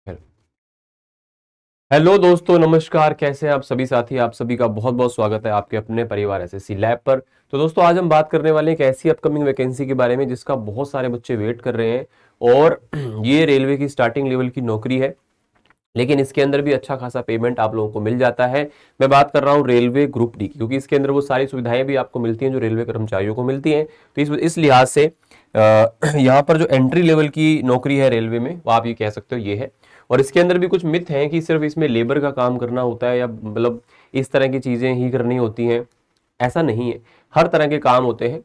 Hello दोस्तों, नमस्कार। कैसे हैं आप सभी साथी? आप सभी का बहुत बहुत स्वागत है आपके अपने परिवार एसएससी लैब पर। तो दोस्तों, आज हम बात करने वाले हैं एक ऐसी अपकमिंग वैकेंसी के बारे में जिसका बहुत सारे बच्चे वेट कर रहे हैं। और ये रेलवे की स्टार्टिंग लेवल की नौकरी है, लेकिन इसके अंदर भी अच्छा खासा पेमेंट आप लोगों को मिल जाता है। मैं बात कर रहा हूँ रेलवे ग्रुप डी की, क्योंकि इसके अंदर वो सारी सुविधाएं भी आपको मिलती हैं जो रेलवे कर्मचारियों को मिलती हैं। तो इस लिहाज से यहाँ पर जो एंट्री लेवल की नौकरी है रेलवे में, वो आप ये कह सकते हो ये है। और इसके अंदर भी कुछ मिथ हैं कि सिर्फ इसमें लेबर का काम करना होता है, या मतलब इस तरह की चीजें ही करनी होती हैं। ऐसा नहीं है, हर तरह के काम होते हैं।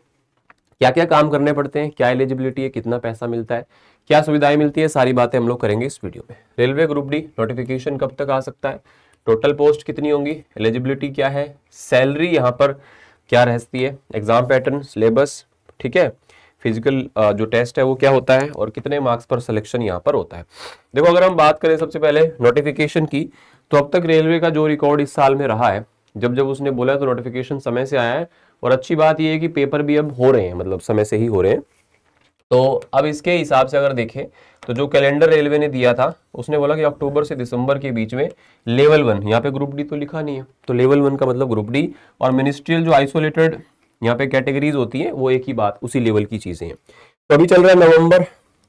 क्या क्या काम करने पड़ते हैं, क्या एलिजिबिलिटी है, कितना पैसा मिलता है, क्या सुविधाएं मिलती है, सारी बातें हम लोग करेंगे इस वीडियो में। रेलवे ग्रुप डी नोटिफिकेशन कब तक आ सकता है, टोटल पोस्ट कितनी होंगी, एलिजिबिलिटी क्या है, सैलरी यहाँ पर क्या रहती है, एग्जाम पैटर्न, सिलेबस, ठीक है, फिजिकल जो टेस्ट है वो क्या होता है, और कितने मार्क्स पर सिलेक्शन यहाँ पर होता है। देखो, अगर हम बात करें सबसे पहले नोटिफिकेशन की, तो अब तक रेलवे का जो रिकॉर्ड इस साल में रहा है, जब जब उसने बोला तो नोटिफिकेशन समय से आया है। और अच्छी बात यह है कि पेपर भी अब हो रहे हैं, मतलब समय से ही हो रहे हैं। तो अब इसके हिसाब से अगर देखें तो जो कैलेंडर रेलवे ने दिया था, उसने बोला कि अक्टूबर से दिसंबर के बीच में लेवल 1, यहाँ पे ग्रुप डी तो लिखा नहीं है, तो लेवल 1 का मतलब ग्रुप डी, और मिनिस्ट्रियल जो आइसोलेटेड यहाँ पे कैटेगरीज होती है वो एक ही बात, उसी लेवल की चीजें हैं। तो अभी चल रहा है नवंबर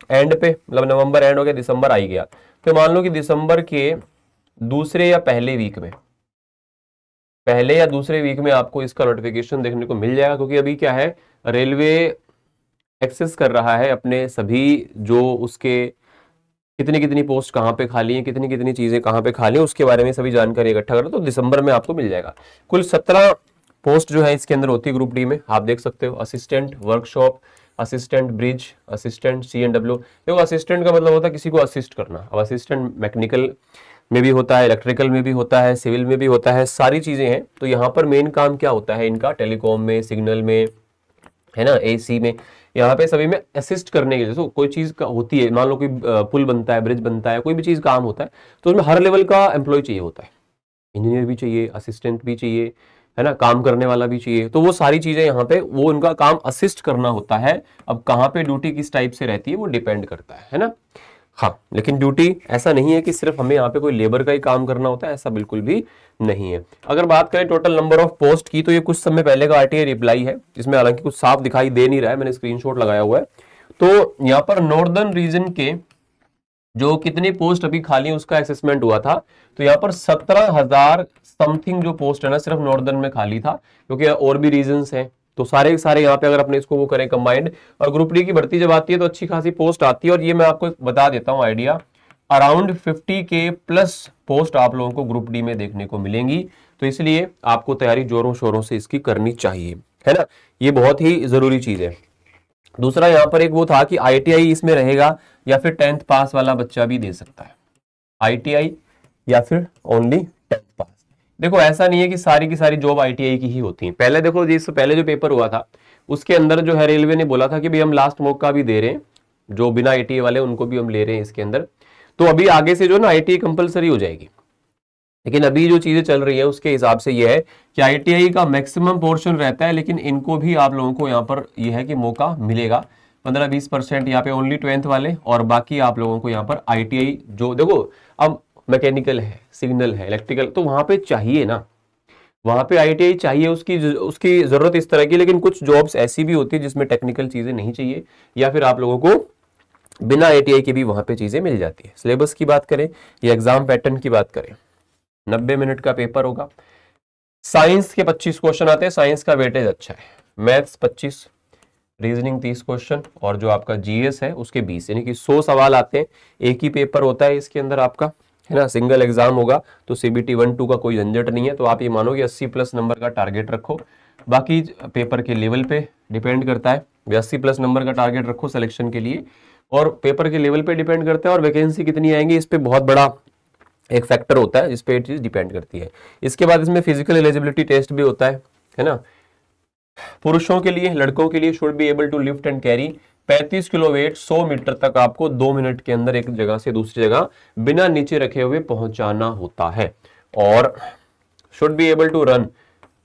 एंड पे, मतलब नवंबर एंड हो गया, दिसंबर आ ही गया। तो मान लो कि दिसंबर के दूसरे या पहले वीक में, पहले या दूसरे वीक में आपको इसका नोटिफिकेशन देखने को मिल जाएगा। क्योंकि अभी क्या है, रेलवे एक्सेस कर रहा है अपने सभी जो उसके कितनी कितनी पोस्ट कहाँ पे खाली हैं, कितनी कितनी चीजें कहाँ पे खाली हैं, उसके बारे में सभी जानकारी इकट्ठा करो, तो दिसंबर में आपको मिल जाएगा। कुल 17 पोस्ट जो है इसके अंदर होती है ग्रुप डी में। आप देख सकते हो, assistant workshop, assistant bridge, assistant CNW। देखो, असिस्टेंट का मतलब होता है किसी को असिस्ट करना। अब असिस्टेंट मैकेनिकल में भी होता है, इलेक्ट्रिकल में भी होता है, सिविल में भी होता है, सारी चीजें हैं। तो यहाँ पर मेन काम क्या होता है इनका, टेलीकॉम में, सिग्नल में, है ना, AC में, यहाँ पे सभी में असिस्ट करने के लिए। तो कोई चीज का होती है, मान लो कोई पुल बनता है, ब्रिज बनता है, कोई भी चीज काम होता है, तो उसमें हर लेवल का एम्प्लॉय चाहिए होता है। इंजीनियर भी चाहिए, असिस्टेंट भी चाहिए, है ना, काम करने वाला भी चाहिए। तो वो सारी चीजें यहाँ पे, वो उनका काम असिस्ट करना होता है। अब कहाँ पे ड्यूटी किस टाइप से रहती है वो डिपेंड करता है ना। हाँ, लेकिन ड्यूटी ऐसा नहीं है कि सिर्फ हमें यहाँ पे कोई लेबर का ही काम करना होता है, ऐसा बिल्कुल भी नहीं है। अगर बात करें टोटल नंबर ऑफ पोस्ट की, तो ये कुछ समय पहले का RTI रिप्लाई है, जिसमें हालांकि कुछ साफ दिखाई दे नहीं रहा है, मैंने स्क्रीनशॉट लगाया हुआ है। तो यहाँ पर नॉर्दर्न रीजन के जो कितनी पोस्ट अभी खाली है उसका असेसमेंट हुआ था। तो यहाँ पर 17,000 समथिंग जो पोस्ट है ना, सिर्फ नॉर्दर्न में खाली था, क्योंकि और भी रीजंस हैं। तो सारे सारे यहाँ पे अगर अपने इसको वो करें कंबाइंड, और ग्रुप डी की भर्ती जब आती है तो अच्छी खासी पोस्ट आती है। और ये मैं आपको बता देता हूँ idea, around 50K plus post आप लोगों को ग्रुप डी में देखने को मिलेंगी। तो इसलिए आपको तैयारी जोरों शोरों से इसकी करनी चाहिए, है ना, ये बहुत ही जरूरी चीज है। दूसरा यहाँ पर एक वो था कि ITI इसमें रहेगा, या फिर 10th पास वाला बच्चा भी दे सकता है ITI, या फिर ओनली 10th पास। देखो, ऐसा नहीं है कि सारी की सारी जॉब ITI की ही होती है। पहले देखो, जिस पहले जो पेपर हुआ था उसके अंदर जो है रेलवे ने बोला था कि भाई हम लास्ट मौका भी दे रहे हैं, जो बिना ITI वाले उनको भी हम ले रहे हैं इसके अंदर। तो अभी आगे से जो ना ITI कंपलसरी हो जाएगी। लेकिन अभी जो चीजें चल रही है उसके हिसाब से ये है कि ITI का मैक्सिमम पोर्शन रहता है, लेकिन इनको भी आप लोगों को यहाँ पर यह है कि मौका मिलेगा 15-20% यहाँ पे ओनली 10th वाले, और बाकी आप लोगों को यहाँ पर ITI जो देखो, अब मैकेनिकल है, सिग्नल है, इलेक्ट्रिकल, तो वहां पे चाहिए ना, वहां पे ITI चाहिए, उसकी उसकी जरूरत इस तरह की। लेकिन कुछ जॉब्स ऐसी भी होती है जिसमें टेक्निकल चीजें नहीं चाहिए, या फिर आप लोगों को बिना ITI के भी वहां पे चीजें मिल जाती है। सिलेबस की बात करें या एग्जाम पैटर्न की बात करें, 90 मिनट का पेपर होगा। साइंस के 25 क्वेश्चन आते हैं, साइंस का वेटेज अच्छा है। मैथ्स 25, रीजनिंग 30 क्वेश्चन, और जो आपका GS है उसके 20, यानी कि 100 सवाल आते हैं। एक ही पेपर होता है इसके अंदर आपका, है ना, सिंगल एग्जाम होगा। तो CBT 1-2 का कोई झंझट नहीं है। तो आप ये मानो कि 80+ नंबर का टारगेट रखो। बाकी पेपर के लेवल पे डिपेंड करता है, 80+ नंबर का टारगेट रखो सिलेक्शन के लिए, और पेपर के लेवल पे डिपेंड करता है, और वैकेंसी कितनी आएंगी इस पे बहुत बड़ा एक फैक्टर होता है, जिस पे चीज डिपेंड करती है। इसके बाद इसमें फिजिकल एलिजिबिलिटी टेस्ट भी होता है ना। पुरुषों के लिए, लड़कों के लिए should be able to lift and carry 35 kilo weight 100 metre तक आपको 2 मिनट के अंदर एक जगह से दूसरी जगह बिना नीचे रखे हुए पहुंचाना होता है। और should be able to run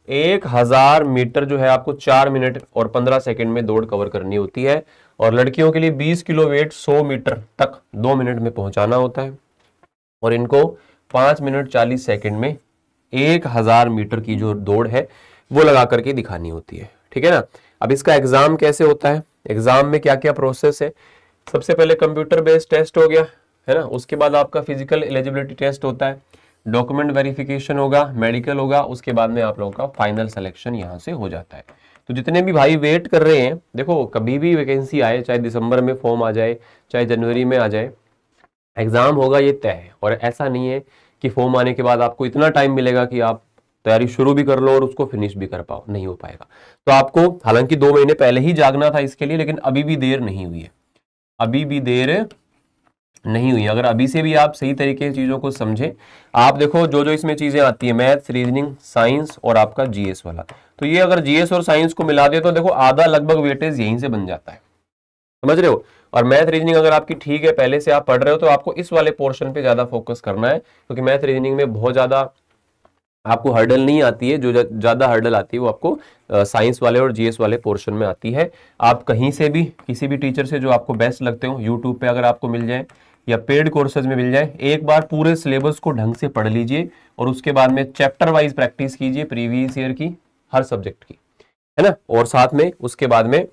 1000 metre जो है आपको 4 मिनट और 15 सेकंड में दौड़ कवर करनी होती है। और लड़कियों के लिए 20 किलो वेट 100 मीटर तक 2 मिनट में पहुंचाना होता है। और इनको 5 मिनट 40 सेकंड में 1000 मीटर की जो दौड़ है वो लगा करके दिखानी होती है, ठीक है ना। अब इसका एग्जाम कैसे होता है, एग्जाम में क्या क्या प्रोसेस है। सबसे पहले कंप्यूटर बेस्ड टेस्ट हो गया, है ना। उसके बाद आपका फिजिकल एलिजिबिलिटी टेस्ट होता है, डॉक्यूमेंट वेरिफिकेशन होगा, मेडिकल होगा, उसके बाद में आप लोगों का फाइनल सिलेक्शन यहाँ से हो जाता है। तो जितने भी भाई वेट कर रहे हैं, देखो कभी भी वैकेंसी आए, चाहे दिसंबर में फॉर्म आ जाए, चाहे जनवरी में आ जाए, एग्जाम होगा ये तय है। और ऐसा नहीं है कि फॉर्म आने के बाद आपको इतना टाइम मिलेगा कि आप तैयारी शुरू भी कर लो और उसको फिनिश भी कर पाओ, नहीं हो पाएगा। तो आपको हालांकि 2 महीने पहले ही जागना था इसके लिए, लेकिन अभी भी देर नहीं हुई है, अभी भी देर नहीं हुई। अगर अभी से भी आप सही तरीके से चीजों को समझें, आप देखो जो जो इसमें चीजें आती है, मैथ्स, रीजनिंग, साइंस और आपका जीएस वाला, तो ये अगर जीएस और साइंस को मिला दे तो देखो आधा लगभग वेटेज यहीं से बन जाता है, समझ रहे हो। और मैथ रीजनिंग अगर आपकी ठीक है, पहले से आप पढ़ रहे हो, तो आपको इस वाले पोर्शन पे ज्यादा फोकस करना है, क्योंकि मैथ रीजनिंग में बहुत ज्यादा आपको हर्डल नहीं आती है, जो ज्यादा हर्डल आती है वो आपको साइंस वाले और जीएस वाले पोर्शन में आती है। आप कहीं से भी किसी भी टीचर से जो आपको बेस्ट लगते हो, यूट्यूब पे अगर आपको मिल जाए या पेड कोर्सेज में मिल जाए, एक बार पूरे सिलेबस को ढंग से पढ़ लीजिए और उसके बाद में चैप्टर वाइज प्रैक्टिस कीजिए प्रीवियस ईयर की, हर सब्जेक्ट की, है ना। और साथ में उसके बाद में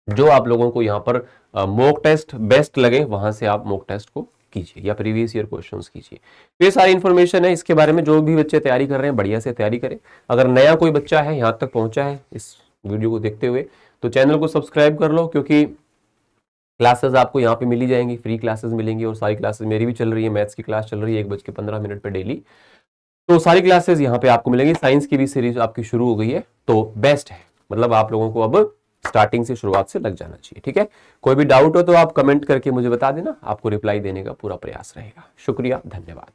जो आप लोगों को यहाँ पर मॉक टेस्ट बेस्ट लगे, वहां से आप मॉक टेस्ट को कीजिए या प्रीवियस ईयर क्वेश्चंस कीजिए। तो ये सारी इन्फॉर्मेशन है इसके बारे में। जो भी बच्चे तैयारी कर रहे हैं, बढ़िया से तैयारी करें। अगर नया कोई बच्चा है, यहाँ तक पहुंचा है इस वीडियो को देखते हुए, तो चैनल को सब्सक्राइब कर लो, क्योंकि क्लासेस आपको यहाँ पे मिली जाएंगी, फ्री क्लासेस मिलेंगी। और सारी क्लासेस मेरी भी चल रही है, मैथ्स की क्लास चल रही है 1:15 पे डेली, तो सारी क्लासेस यहाँ पे आपको मिलेंगी। साइंस की भी सीरीज आपकी शुरू हो गई है, तो बेस्ट है, मतलब आप लोगों को अब स्टार्टिंग से, शुरुआत से लग जाना चाहिए, ठीक है। कोई भी डाउट हो तो आप कमेंट करके मुझे बता देना, आपको रिप्लाई देने का पूरा प्रयास रहेगा। शुक्रिया, धन्यवाद।